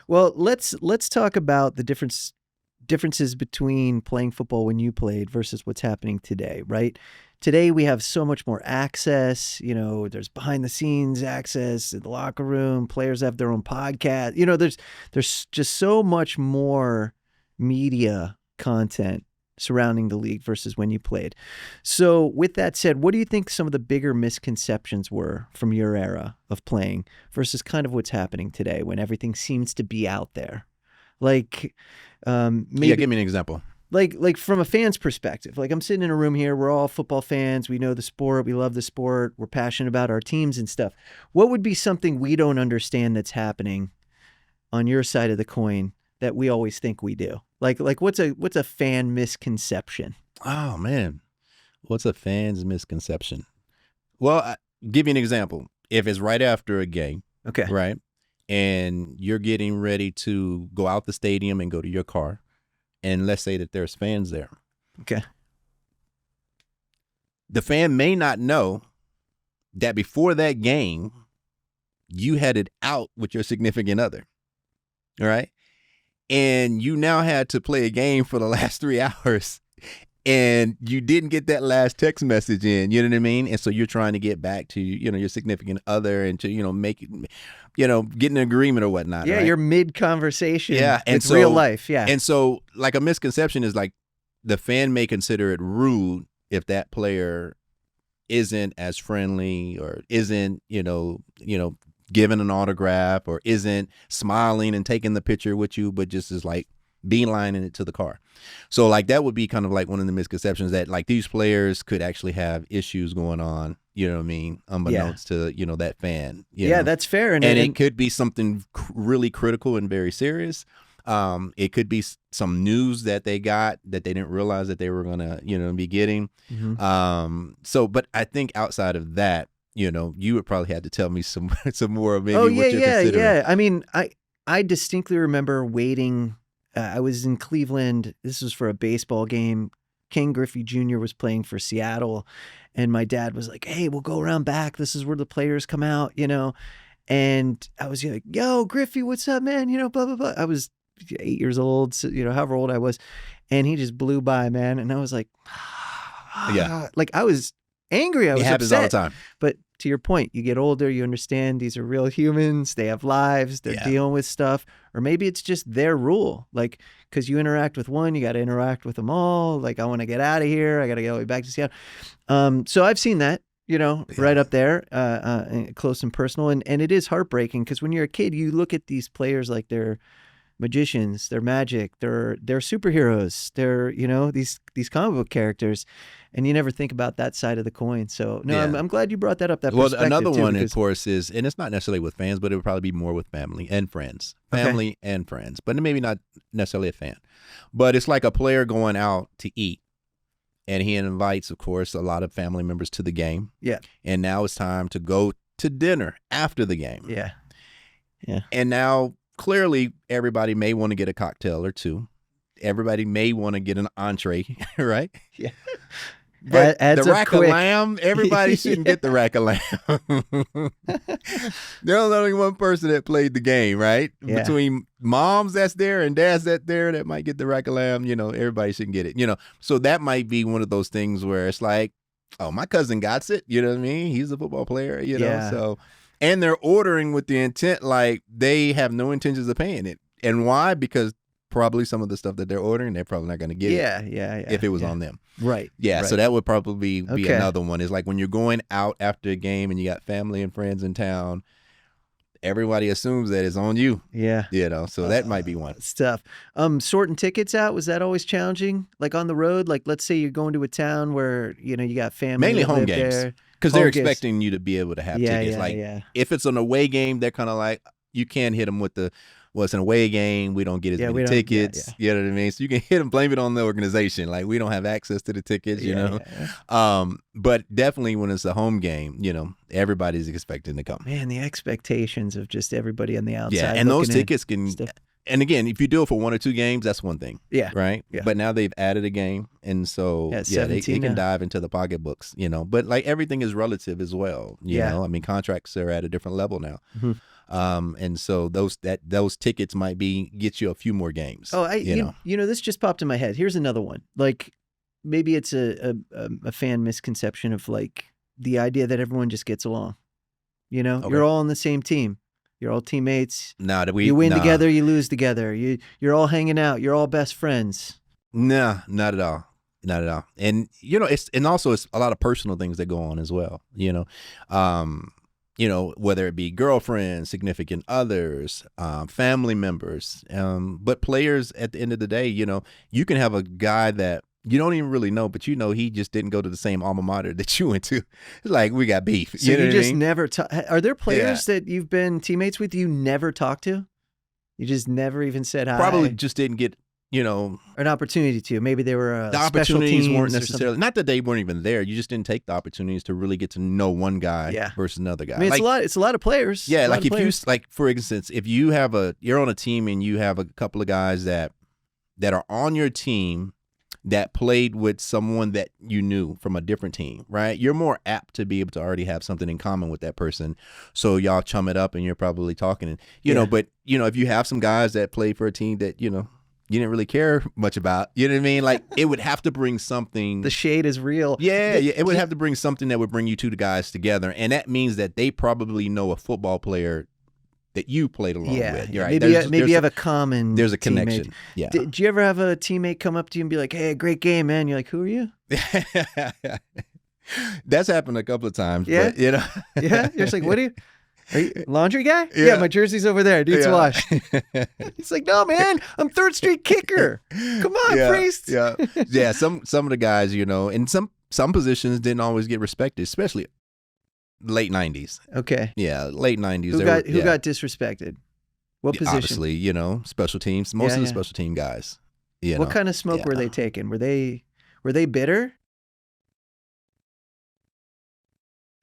Well, let's talk about the differences between playing football when you played versus what's happening today, right? Today we have so much more access. There's behind the scenes access in the locker room. Players have their own podcast. There's just so much more media content surrounding the league versus when you played. So with that said, what do you think some of the bigger misconceptions were from your era of playing versus kind of what's happening today when everything seems to be out there? Like, maybe give me an example. Like from a fan's perspective, like I'm sitting in a room here, we're all football fans. We know the sport. We love the sport. We're passionate about our teams and stuff. What would be something we don't understand that's happening on your side of the coin that we always think we do? Like what's a fan misconception? Oh man, what's a fan's misconception? Well, I'll give you an example. If it's right after a game, Okay. right, and you're getting ready to go out the stadium and go to your car, and let's say that there's fans there. Okay. The fan may not know that before that game, you had it out with your significant other. All right. And you now had to play a game for the last 3 hours and you didn't get that last text message in, you know what I mean? And so you're trying to get back to, your significant other and to, make it, get an agreement or whatnot. Yeah. Right? You're mid conversation. Yeah. And it's real life. Yeah. And so like a misconception is like the fan may consider it rude if that player isn't as friendly or isn't, giving an autograph or isn't smiling and taking the picture with you, but just is like beelining it to the car. So like that would be kind of like one of the misconceptions that like these players could actually have issues going on, you know what I mean? Unbeknownst to, that fan. You know? That's fair. And it could be something really critical and very serious. It could be some news that they got that they didn't realize that they were going to, be getting. Mm-hmm. But I think outside of that, you would probably have to tell me some more maybe what you're considering. Yeah. I mean, I distinctly remember waiting. I was in Cleveland. This was for a baseball game. Ken Griffey Jr. was playing for Seattle. And my dad was like, hey, we'll go around back. This is where the players come out, And I was like, yo, Griffey, what's up, man? Blah, blah, blah. I was 8 years old, so, however old I was. And he just blew by, man. And I was like, yeah. Like I was angry. I was happens upset. all the time. But to your point, you get older, you understand these are real humans. They have lives. They're dealing with stuff. Or maybe it's just their rule. Like, because you interact with one, you got to interact with them all. Like, I want to get out of here. I got to get all the way back to Seattle. So I've seen that, right up there, close and personal. And it is heartbreaking because when you're a kid, you look at these players like they're magicians, they're magic, they're superheroes, they're these comic book characters, and you never think about that side of the coin. So no, I'm glad you brought that up. Another one, of course, is, and it's not necessarily with fans, but it would probably be more with family and friends, and friends, but maybe not necessarily a fan. But it's like a player going out to eat, and he invites, of course, a lot of family members to the game. Yeah, and now it's time to go to dinner after the game. Yeah, and now. Clearly, everybody may want to get a cocktail or two. Everybody may want to get an entree, right? Yeah. But the rack of lamb, everybody shouldn't get the rack of lamb. There's only one person that played the game, right? Yeah. Between moms that's there and dads that's there that might get the rack of lamb, everybody shouldn't get it. So that might be one of those things where it's like, oh, my cousin got it. You know what I mean? He's a football player, so... And they're ordering with the intent like they have no intentions of paying it. And why? Because probably some of the stuff that they're ordering, they're probably not going to get it if it was on them. Right. Yeah, right. So that would probably be another one. Is like when you're going out after a game and you got family and friends in town, everybody assumes that it's on you. Yeah. So that might be one. Stuff. Sorting tickets out, was that always challenging? Like on the road? Like let's say you're going to a town where, you got family. Mainly home games. There. Because they're expecting you to be able to have tickets. If it's an away game, they're kind of like, you can't hit them with it's an away game. We don't get as many tickets. You know what I mean? So you can hit them, blame it on the organization. Like, we don't have access to the tickets, But definitely when it's a home game, everybody's expecting to come. Man, the expectations of just everybody on the outside. Yeah, and those tickets can... And again, if you do it for 1 or 2 games, that's one thing. Yeah. Right? Yeah. But now they've added a game. And so, they can dive into the pocketbooks, But like everything is relative as well, you know? I mean, contracts are at a different level now. Mm-hmm. And so those tickets might get you a few more games. Oh, this just popped in my head. Here's another one. Like maybe it's a fan misconception of like the idea that everyone just gets along. Okay. You're all on the same team. You're all teammates. You win together, you lose together. You're all hanging out. You're all best friends. No, not at all. Not at all. And it's a lot of personal things that go on as well. Whether it be girlfriends, significant others, family members, but players at the end of the day, you can have a guy that you don't even really know, but he just didn't go to the same alma mater that you went to. It's like we got beef. So you just never talk. Are there players that you've been teammates with you never talked to? You just never even said hi? Probably just didn't get, an opportunity to. Maybe they were the special opportunities teams weren't necessarily, not that they weren't even there. You just didn't take the opportunities to really get to know one guy versus another guy. I mean, it's a lot of players. Yeah, like for instance, if you're on a team and you have a couple of guys that are on your team that played with someone that you knew from a different team, right? You're more apt to be able to already have something in common with that person. So y'all chum it up and you're probably talking. And, but, if you have some guys that played for a team that, you didn't really care much about, you know what I mean? Like it would have to bring something. The shade is real. Yeah. It would have to bring something that would bring you two guys together. And that means that they probably know a football player that you played along with. Yeah. Right? Maybe you have a common. There's a teammate. Connection. Yeah. Did you ever have a teammate come up to you and be like, "Hey, great game, man"? You're like, "Who are you?" That's happened a couple of times. Yeah. But, Yeah. You're just like, "What are you laundry guy?" Yeah, my jersey's over there. Needs washed. He's like, "No, man, I'm third street kicker. Come on, priest." Yeah. Some of the guys, and some positions didn't always get respected, especially late 90s. Okay. Yeah, late 90s. Who got disrespected? What position? Obviously, special teams. Most of the special team guys. What kind of smoke were they taking? Were they bitter?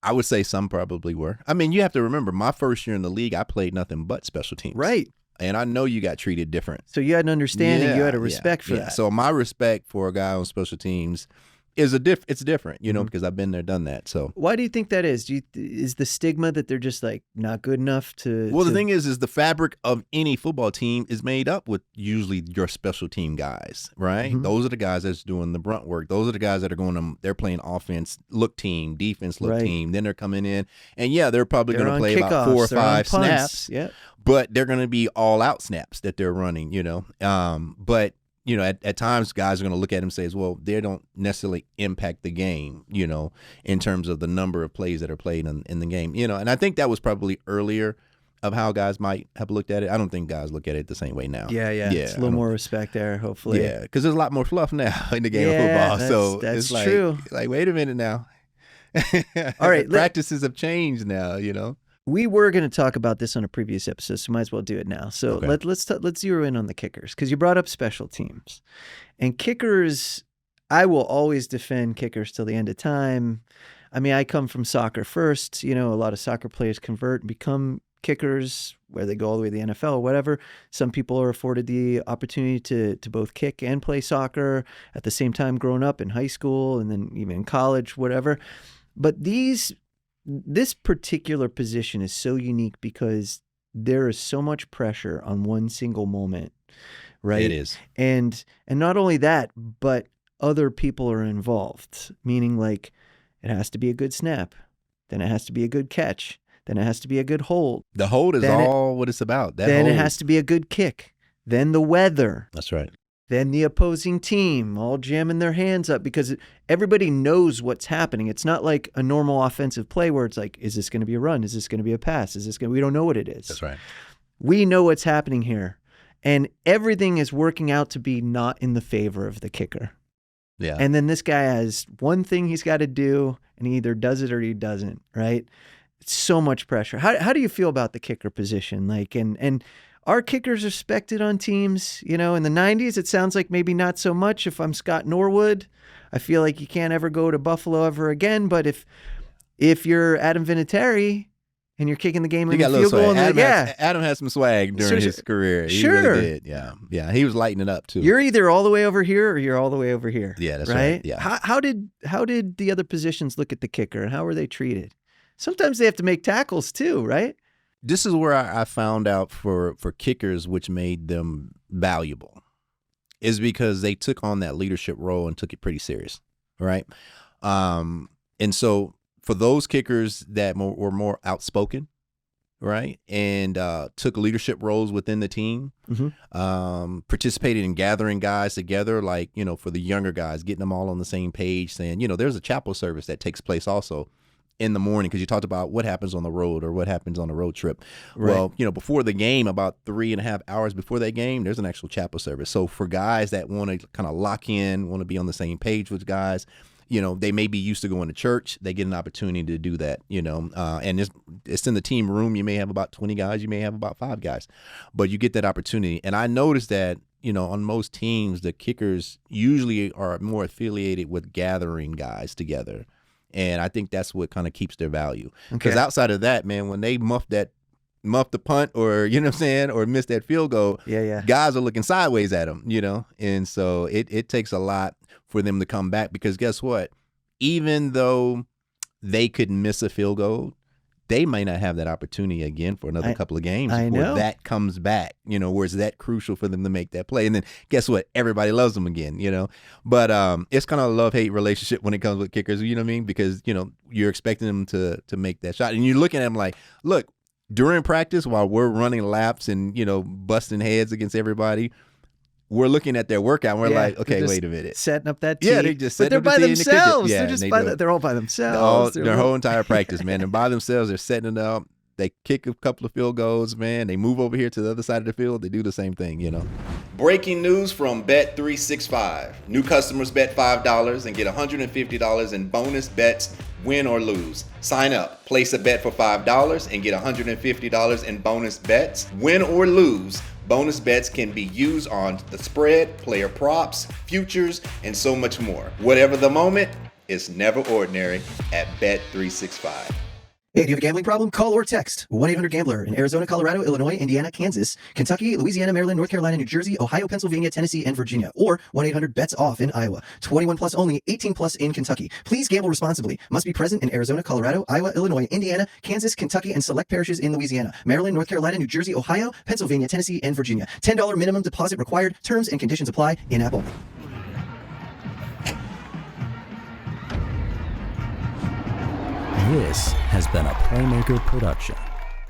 I would say some probably were. I mean, you have to remember, my first year in the league, I played nothing but special teams. Right. And I know you got treated different. So you had an understanding. You had a respect for that. So my respect for a guy on special teams it's different, because I've been there, done that. So why do you think that is? Is the stigma that they're just like not good enough to? Well, the thing is the fabric of any football team is made up with usually your special team guys, right? Mm-hmm. Those are the guys that's doing the brunt work. Those are the guys that are they're playing offense look team, defense look team. Then they're coming in, and they're probably going to play about 4 or 5 snaps. Yeah, but they're going to be all out snaps that they're running, but. At times guys are going to look at him and say, well, they don't necessarily impact the game, in terms of the number of plays that are played in the game, and I think that was probably earlier of how guys might have looked at it. I don't think guys look at it the same way now. Yeah. It's a little more respect there, hopefully. Yeah, because there's a lot more fluff now in the game of football. So that's it's true. Like, wait a minute now. All right. Practices have changed now, We were going to talk about this on a previous episode, so might as well do it now. So let's zero in on the kickers, because you brought up special teams. And kickers, I will always defend kickers till the end of time. I mean, I come from soccer first. A lot of soccer players convert and become kickers, where they go all the way to the NFL or whatever. Some people are afforded the opportunity to both kick and play soccer at the same time growing up in high school and then even in college, whatever. But this particular position is so unique because there is so much pressure on one single moment, right? It is. And not only that, but other people are involved, meaning like it has to be a good snap, then it has to be a good catch, then it has to be a good hold. The hold is what it's about. Then it has to be a good kick. Then the weather. That's right. Then the opposing team all jamming their hands up because everybody knows what's happening. It's not like a normal offensive play where it's like, is this going to be a run? Is this going to be a pass? We don't know what it is. That's right. We know what's happening here. And everything is working out to be not in the favor of the kicker. Yeah. And then this guy has one thing he's got to do, and he either does it or he doesn't, right? It's so much pressure. How do you feel about the kicker position? Like, and are kickers respected on teams? In the 90s, it sounds like maybe not so much. If I'm Scott Norwood, I feel like you can't ever go to Buffalo ever again. But if you're Adam Vinatieri and you're kicking the game in the field goal, Adam had some swag during his career. He really did. Yeah. He was lighting it up too. You're either all the way over here or you're all the way over here. Yeah, that's right. Yeah. How did the other positions look at the kicker and how were they treated? Sometimes they have to make tackles too, right? this is where I found out for kickers, which made them valuable, is because they took on that leadership role and took it pretty serious, right? And so for those kickers that were more outspoken, right, and took leadership roles within the team, participated in gathering guys together, like, you know, for the younger guys, getting them all on the same page, saying, you know, there's a chapel service that takes place also in the morning, because you talked about what happens on the road or what happens on a road trip. Right. Well, you know, before the game, about 3.5 hours before that game, there's an actual chapel service. So for guys that want to kind of lock in, want to be on the same page with guys, you know, they may be used to going to church, they get an opportunity to do that, you know, and it's in the team room. You may have about 20 guys, you may have about 5 guys, but you get that opportunity. And I noticed that, you know, on most teams, the kickers usually are more affiliated with gathering guys together. And I think that's what kind of keeps their value. Because outside of that, man, when they muff the punt, or, you know what I'm saying, or miss that field goal, guys are looking sideways at them, you know. And so it takes a lot for them to come back, because guess what? Even though they could miss a field goal, they may not have that opportunity again for another couple of games before that comes back, you know, where it's that crucial for them to make that play. And then guess what? Everybody loves them again, you know. But it's kind of a love-hate relationship when it comes with kickers, you know what I mean? Because, you know, you're expecting them to make that shot. And you're looking at them like, look, during practice, while we're running laps and, you know, busting heads against everybody, we're looking at their workout and we're like, okay, wait a minute. Setting up that tee. Yeah, they just setting up the tee. But they're by themselves. Yeah, they're all by themselves. Their whole entire practice, man. They're by themselves. They're setting it up. They kick a couple of field goals, man. They move over here to the other side of the field. They do the same thing, you know. Breaking news from Bet365. New customers bet $5 and get $150 in bonus bets, win or lose. Sign up, place a bet for $5 and get $150 in bonus bets, win or lose. Bonus bets can be used on the spread, player props, futures, and so much more. Whatever the moment, it's never ordinary at Bet365. Hey, do you have a gambling problem? Call or text 1-800-GAMBLER in Arizona, Colorado, Illinois, Indiana, Kansas, Kentucky, Louisiana, Maryland, North Carolina, New Jersey, Ohio, Pennsylvania, Tennessee, and Virginia. Or 1-800-BETS-OFF in Iowa. 21 plus only, 18 plus in Kentucky. Please gamble responsibly. Must be present in Arizona, Colorado, Iowa, Illinois, Indiana, Kansas, Kentucky, and select parishes in Louisiana, Maryland, North Carolina, New Jersey, Ohio, Pennsylvania, Tennessee, and Virginia. $10 minimum deposit required. Terms and conditions apply. In-app only. This has been a Playmaker production.